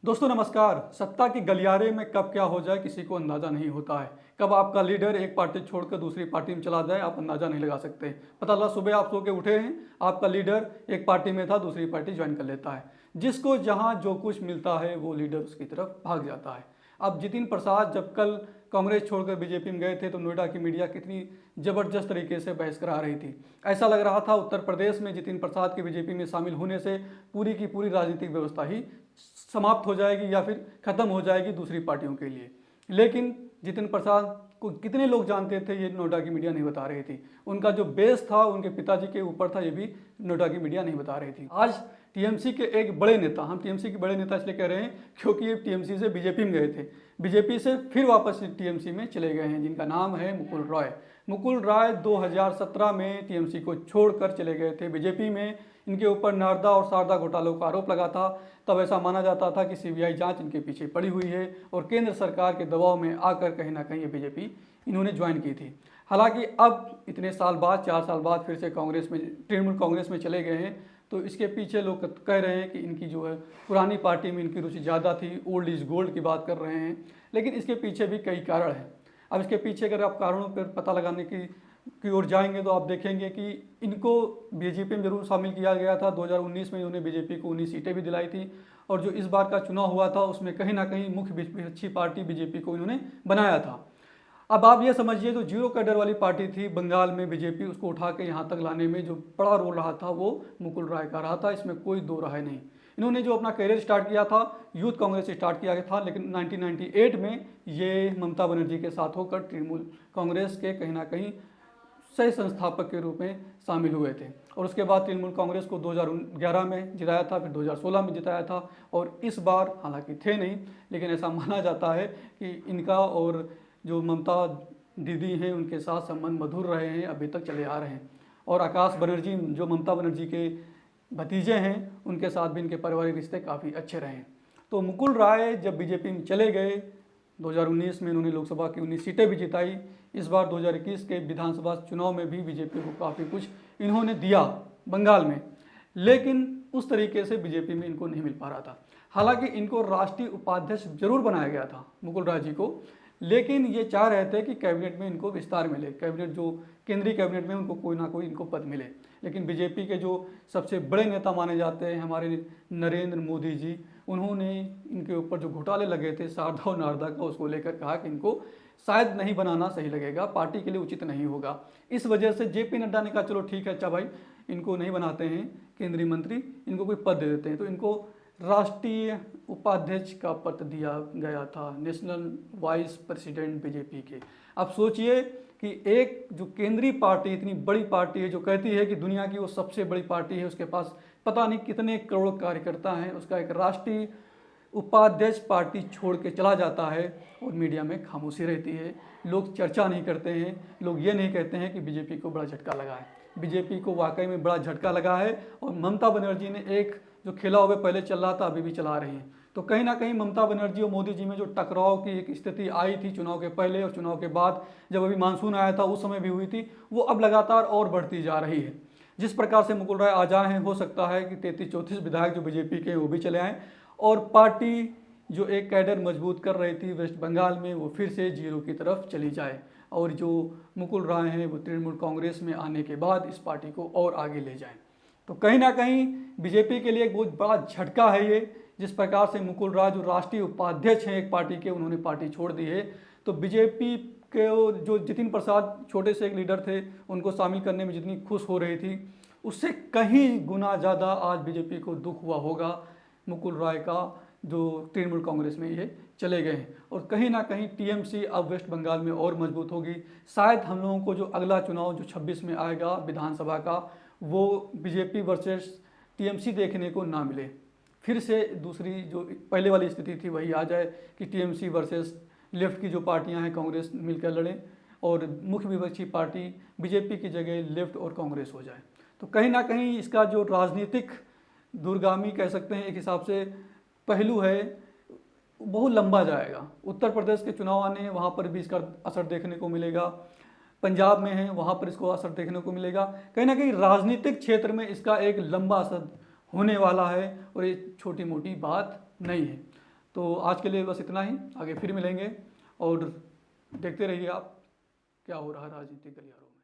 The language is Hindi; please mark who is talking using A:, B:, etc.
A: दोस्तों नमस्कार। सत्ता के गलियारे में कब क्या हो जाए किसी को अंदाजा नहीं होता है। कब आपका लीडर एक पार्टी छोड़कर दूसरी पार्टी में चला जाए आप अंदाजा नहीं लगा सकते। पता चला सुबह आप सो के उठे हैं, आपका लीडर एक पार्टी में था, दूसरी पार्टी ज्वाइन कर लेता है। जिसको जहां जो कुछ मिलता है वो लीडर उसकी तरफ भाग जाता है। अब जितिन प्रसाद जब कल कांग्रेस छोड़कर बीजेपी में गए थे तो नोएडा की मीडिया कितनी ज़बरदस्त तरीके से बहस करा रही थी। ऐसा लग रहा था उत्तर प्रदेश में जितिन प्रसाद के बीजेपी में शामिल होने से पूरी की पूरी राजनीतिक व्यवस्था ही समाप्त हो जाएगी या फिर ख़त्म हो जाएगी दूसरी पार्टियों के लिए। लेकिन जितिन प्रसाद को कितने लोग जानते थे ये नोएडा की मीडिया नहीं बता रही थी। उनका जो बेस था उनके पिताजी के ऊपर था, ये भी नोएडा की मीडिया नहीं बता रही थी। आज टीएमसी के एक बड़े नेता, हम टीएमसी के बड़े नेता इसलिए कह रहे हैं क्योंकि ये टीएमसी से बीजेपी में गए थे, बीजेपी से फिर वापस टीएमसी में चले गए हैं, जिनका नाम है मुकुल रॉय। मुकुल रॉय 2017 में टीएमसी को छोड़कर चले गए थे बीजेपी में। इनके ऊपर नारदा और शारदा घोटालों का आरोप लगा था। तब ऐसा माना जाता था कि सीबीआई जांच इनके पीछे पड़ी हुई है और केंद्र सरकार के दबाव में आकर कहीं ना कहीं ये बीजेपी इन्होंने ज्वाइन की थी। हालांकि अब इतने साल बाद, 4 साल बाद फिर से कांग्रेस में, तृणमूल कांग्रेस में चले गए हैं। तो इसके पीछे लोग कह रहे हैं कि इनकी जो है पुरानी पार्टी में इनकी रुचि ज़्यादा थी, ओल्ड इज गोल्ड की बात कर रहे हैं। लेकिन इसके पीछे भी कई कारण हैं। अब इसके पीछे अगर आप कारणों पर पता लगाने की ओर जाएंगे तो आप देखेंगे कि इनको बीजेपी में जरूर शामिल किया गया था। 2019 में इन्होंने बीजेपी को 19 सीटें भी दिलाई थी और जो इस बार का चुनाव हुआ था उसमें कहीं ना कहीं मुख्य विपक्षी पार्टी बीजेपी को इन्होंने बनाया था। अब आप ये समझिए जो जीरो कैडर वाली पार्टी थी बंगाल में बीजेपी, उसको उठा के यहाँ तक लाने में जो बड़ा रोल रहा था वो मुकुल रॉय का रहा था, इसमें कोई दो राय नहीं। इन्होंने जो अपना करियर स्टार्ट किया था यूथ कांग्रेस से स्टार्ट किया गया था, लेकिन 1998 में ये ममता बनर्जी के साथ होकर तृणमूल कांग्रेस के कहीं ना कहीं सह संस्थापक के रूप में शामिल हुए थे। और उसके बाद तृणमूल कांग्रेस को 2011 में जिताया था, फिर 2016 में जिताया था और इस बार हालांकि थे नहीं, लेकिन ऐसा माना जाता है कि इनका और जो ममता दीदी हैं उनके साथ संबंध मधुर रहे हैं, अभी तक चले आ रहे हैं। और आकाश बनर्जी जो ममता बनर्जी के भतीजे हैं उनके साथ भी इनके पारिवारिक रिश्ते काफ़ी अच्छे रहे हैं। तो मुकुल रॉय जब बीजेपी में चले गए 2019 में इन्होंने लोकसभा की 19 सीटें भी जिताई। इस बार 2021 के विधानसभा चुनाव में भी बीजेपी को काफ़ी कुछ इन्होंने दिया बंगाल में, लेकिन उस तरीके से बीजेपी में इनको नहीं मिल पा रहा था। हालांकि इनको राष्ट्रीय उपाध्यक्ष जरूर बनाया गया था मुकुल रॉय जी को, लेकिन ये चाह रहे थे कि कैबिनेट में इनको विस्तार मिले, कैबिनेट जो केंद्रीय कैबिनेट में उनको कोई ना कोई इनको पद मिले। लेकिन बीजेपी के जो सबसे बड़े नेता माने जाते हैं हमारे नरेंद्र मोदी जी, उन्होंने इनके ऊपर जो घोटाले लगे थे शारदा और नारदा का, उसको लेकर कहा कि इनको शायद नहीं बनाना सही लगेगा, पार्टी के लिए उचित नहीं होगा। इस वजह से जेपी नड्डा ने कहा चलो ठीक है, अच्छा भाई इनको नहीं बनाते हैं केंद्रीय मंत्री, इनको कोई पद दे देते हैं। तो इनको राष्ट्रीय उपाध्यक्ष का पद दिया गया था, नेशनल वाइस प्रेसिडेंट बीजेपी के। अब सोचिए कि एक जो केंद्रीय पार्टी, इतनी बड़ी पार्टी है जो कहती है कि दुनिया की वो सबसे बड़ी पार्टी है, उसके पास पता नहीं कितने करोड़ कार्यकर्ता हैं, उसका एक राष्ट्रीय उपाध्यक्ष पार्टी छोड़ के चला जाता है और मीडिया में खामोशी रहती है, लोग चर्चा नहीं करते हैं, लोग ये नहीं कहते हैं कि बीजेपी को बड़ा झटका लगा है। बीजेपी को वाकई में बड़ा झटका लगा है और ममता बनर्जी ने एक जो खेला हुआ पहले चल रहा था अभी भी चला रही हैं। तो कहीं ना कहीं ममता बनर्जी और मोदी जी में जो टकराव की एक स्थिति आई थी चुनाव के पहले और चुनाव के बाद, जब अभी मानसून आया था उस समय भी हुई थी, वो अब लगातार और बढ़ती जा रही है। जिस प्रकार से मुकुल रॉय आ जाए हैं, हो सकता है कि 33-34 विधायक जो बीजेपी के वो भी चले आएँ और पार्टी जो एक कैडर मजबूत कर रही थी वेस्ट बंगाल में वो फिर से जीरो की तरफ चली जाए और जो मुकुल रॉय हैं वो तृणमूल कांग्रेस में आने के बाद इस पार्टी को और आगे ले जाएं। तो कहीं ना कहीं बीजेपी के लिए एक बहुत बड़ा झटका है ये। जिस प्रकार से मुकुल रॉय जो राष्ट्रीय उपाध्यक्ष हैं एक पार्टी के, उन्होंने पार्टी छोड़ दी है, तो बीजेपी के जो जितिन प्रसाद छोटे से एक लीडर थे उनको शामिल करने में जितनी खुश हो रही थी उससे कहीं गुना ज़्यादा आज बीजेपी को दुख हुआ होगा मुकुल रॉय का जो तृणमूल कांग्रेस में ये चले गए हैं। और कहीं ना कहीं टीएमसी अब वेस्ट बंगाल में और मजबूत होगी। शायद हम लोगों को जो अगला चुनाव जो 26 में आएगा विधानसभा का, वो बीजेपी वर्सेस टीएमसी देखने को ना मिले, फिर से दूसरी जो पहले वाली स्थिति थी वही आ जाए कि टीएमसी वर्सेस लेफ्ट की जो पार्टियां हैं कांग्रेस मिलकर लड़ें और मुख्य विपक्षी पार्टी बीजेपी की जगह लेफ्ट और कांग्रेस हो जाए। तो कहीं ना कहीं इसका जो राजनीतिक दूरगामी कह सकते हैं एक हिसाब से पहलू है, बहुत लंबा जाएगा। उत्तर प्रदेश के चुनाव आने हैं, वहाँ पर भी इसका असर देखने को मिलेगा। पंजाब में है, वहाँ पर इसको असर देखने को मिलेगा। कहीं ना कहीं राजनीतिक क्षेत्र में इसका एक लंबा असर होने वाला है और ये छोटी मोटी बात नहीं है। तो आज के लिए बस इतना ही, आगे फिर मिलेंगे और देखते रहिए आप क्या हो रहा है राजनीतिक गलियारों में।